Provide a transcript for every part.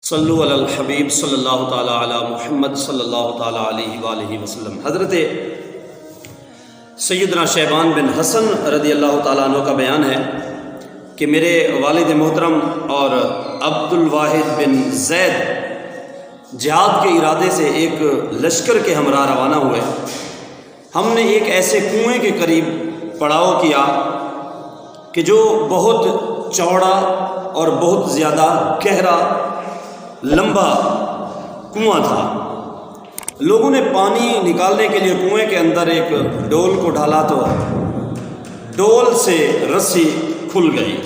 صلو علی الحبیب صلی اللہ تعالیٰ علی محمد صلی اللہ تعالیٰ علیہ وآلہ وسلم۔ حضرت سیدنا شیبان بن حسن رضی اللہ تعالیٰ عنہ کا بیان ہے کہ میرے والد محترم اور عبد الواحد بن زید جہاد کے ارادے سے ایک لشکر کے ہمراہ روانہ ہوئے۔ ہم نے ایک ایسے کنویں کے قریب پڑاؤ کیا کہ جو بہت چوڑا اور بہت زیادہ گہرا لمبا کنواں تھا۔ لوگوں نے پانی نکالنے کے لیے کنویں کے اندر ایک ڈول کو ڈالا تو ڈول سے رسی کھل گئی۔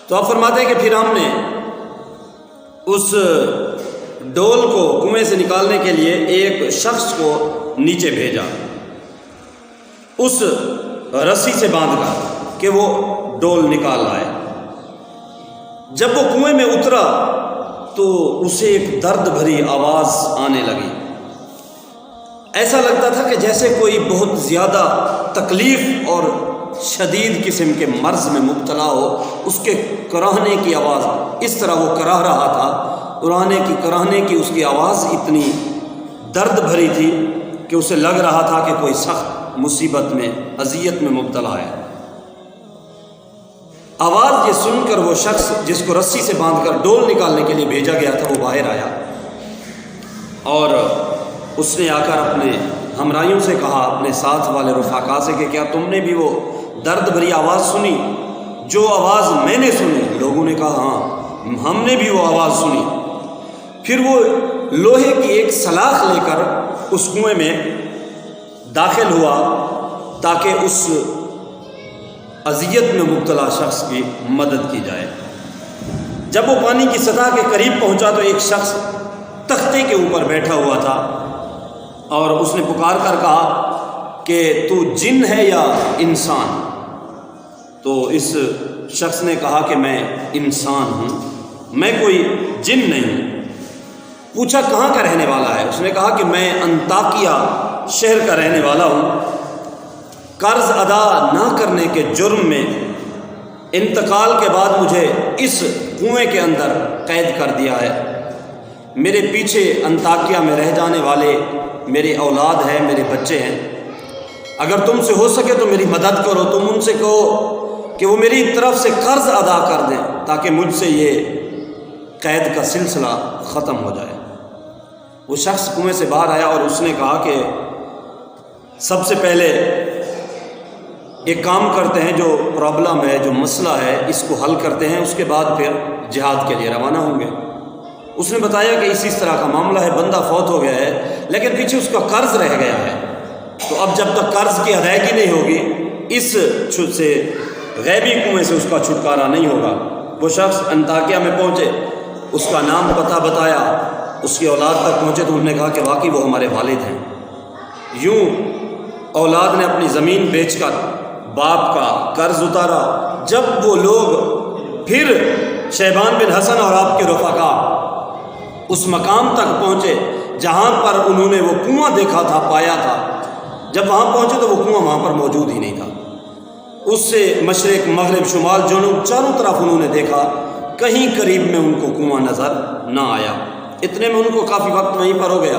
تو آپ فرماتے ہیں کہ پھر ہم نے اس ڈول کو کنویں سے نکالنے کے لیے ایک شخص کو نیچے بھیجا اس رسی سے باندھ کر کہ وہ ڈول نکال لائے۔ جب وہ کنویں میں اترا تو اسے ایک درد بھری آواز آنے لگی۔ ایسا لگتا تھا کہ جیسے کوئی بہت زیادہ تکلیف اور شدید قسم کے مرض میں مبتلا ہو، اس کے کراہنے کی آواز اس طرح وہ کراہ رہا تھا، کراہنے کی اس کی آواز اتنی درد بھری تھی کہ اسے لگ رہا تھا کہ کوئی سخت مصیبت میں اذیت میں مبتلا ہے۔ آواز یہ سن کر وہ شخص جس کو رسی سے باندھ کر ڈول نکالنے کے لیے بھیجا گیا تھا وہ باہر آیا اور اس نے آ کر اپنے ہمراہیوں سے کہا، اپنے ساتھ والے رفقا سے، کہ کیا تم نے بھی وہ درد بھری آواز سنی جو آواز میں نے سنی؟ لوگوں نے کہا ہاں ہم نے بھی وہ آواز سنی۔ پھر وہ لوہے کی ایک سلاخ لے کر اس کنویں میں داخل ہوا تاکہ اس اذیت میں مبتلا شخص کی مدد کی جائے۔ جب وہ پانی کی سطح کے قریب پہنچا تو ایک شخص تختے کے اوپر بیٹھا ہوا تھا اور اس نے پکار کر کہا کہ تو جن ہے یا انسان؟ تو اس شخص نے کہا کہ میں انسان ہوں، میں کوئی جن نہیں ہوں۔ پوچھا کہاں کا رہنے والا ہے؟ اس نے کہا کہ میں انطاکیہ شہر کا رہنے والا ہوں، قرض ادا نہ کرنے کے جرم میں انتقال کے بعد مجھے اس کنویں کے اندر قید کر دیا ہے۔ میرے پیچھے انطاکیہ میں رہ جانے والے میری اولاد ہے، میرے بچے ہیں، اگر تم سے ہو سکے تو میری مدد کرو، تم ان سے کہو کہ وہ میری طرف سے قرض ادا کر دیں تاکہ مجھ سے یہ قید کا سلسلہ ختم ہو جائے۔ وہ شخص کنویں سے باہر آیا اور اس نے کہا کہ سب سے پہلے ایک کام کرتے ہیں، جو پرابلم ہے، جو مسئلہ ہے، اس کو حل کرتے ہیں، اس کے بعد پھر جہاد کے لیے روانہ ہوں گے۔ اس نے بتایا کہ اس طرح کا معاملہ ہے، بندہ فوت ہو گیا ہے لیکن پیچھے اس کا قرض رہ گیا ہے، تو اب جب تک قرض کی ادائیگی نہیں ہوگی اس سے غیبی کنویں سے اس کا چھٹکارا نہیں ہوگا۔ وہ شخص انطاکیہ میں پہنچے، اس کا نام پتہ بتایا، اس کی اولاد تک پہنچے تو انہوں نے کہا کہ واقعی وہ ہمارے والد ہیں۔ یوں اولاد نے اپنی زمین بیچ کر باپ کا قرض اتارا۔ جب وہ لوگ پھر شیبان بن حسن اور آپ کے رفقا اس مقام تک پہنچے جہاں پر انہوں نے وہ کنواں دیکھا تھا، پایا تھا، جب وہاں پہنچے تو وہ کنواں وہاں پر موجود ہی نہیں تھا۔ اس سے مشرق مغرب شمال جنوب چاروں طرف انہوں نے دیکھا، کہیں قریب میں ان کو کنواں نظر نہ آیا۔ اتنے میں ان کو کافی وقت وہیں پر ہو گیا۔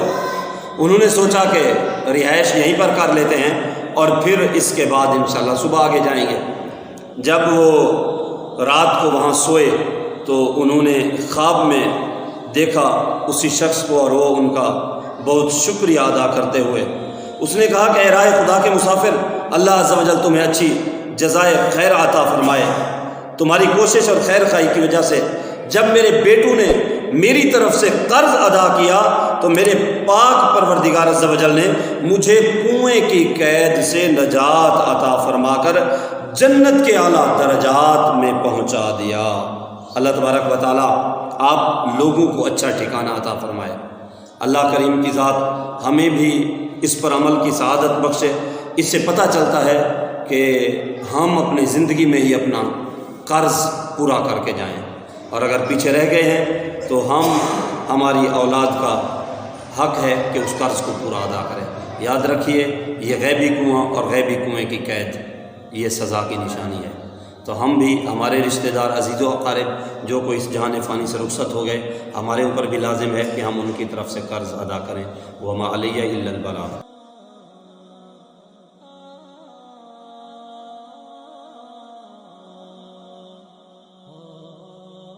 انہوں نے سوچا کہ رہائش یہیں پر کر لیتے ہیں اور پھر اس کے بعد انشاءاللہ صبح آگے جائیں گے۔ جب وہ رات کو وہاں سوئے تو انہوں نے خواب میں دیکھا اسی شخص کو اور وہ ان کا بہت شکریہ ادا کرتے ہوئے اس نے کہا کہ اے راہ خدا کے مسافر، اللہ عز و جل تمہیں اچھی جزائے خیر عطا فرمائے۔ تمہاری کوشش اور خیر خواہی کی وجہ سے جب میرے بیٹوں نے میری طرف سے قرض ادا کیا تو میرے پاک پروردگار عز و جل نے مجھے کنویں کی قید سے نجات عطا فرما کر جنت کے اعلیٰ درجات میں پہنچا دیا۔ اللہ تبارک و تعالیٰ آپ لوگوں کو اچھا ٹھکانہ عطا فرمائے۔ اللہ کریم کی ذات ہمیں بھی اس پر عمل کی سعادت بخشے۔ اس سے پتہ چلتا ہے کہ ہم اپنی زندگی میں ہی اپنا قرض پورا کر کے جائیں، اور اگر پیچھے رہ گئے ہیں تو ہماری اولاد کا حق ہے کہ اس قرض کو پورا ادا کریں۔ یاد رکھیے یہ غیبی کنواں اور غیبی کنویں کی قید یہ سزا کی نشانی ہے۔ تو ہم بھی ہمارے رشتہ دار عزیز و اقارب جو کوئی اس جہان فانی سے رخصت ہو گئے، ہمارے اوپر بھی لازم ہے کہ ہم ان کی طرف سے قرض ادا کریں۔ وما علیہ الا البلاغ۔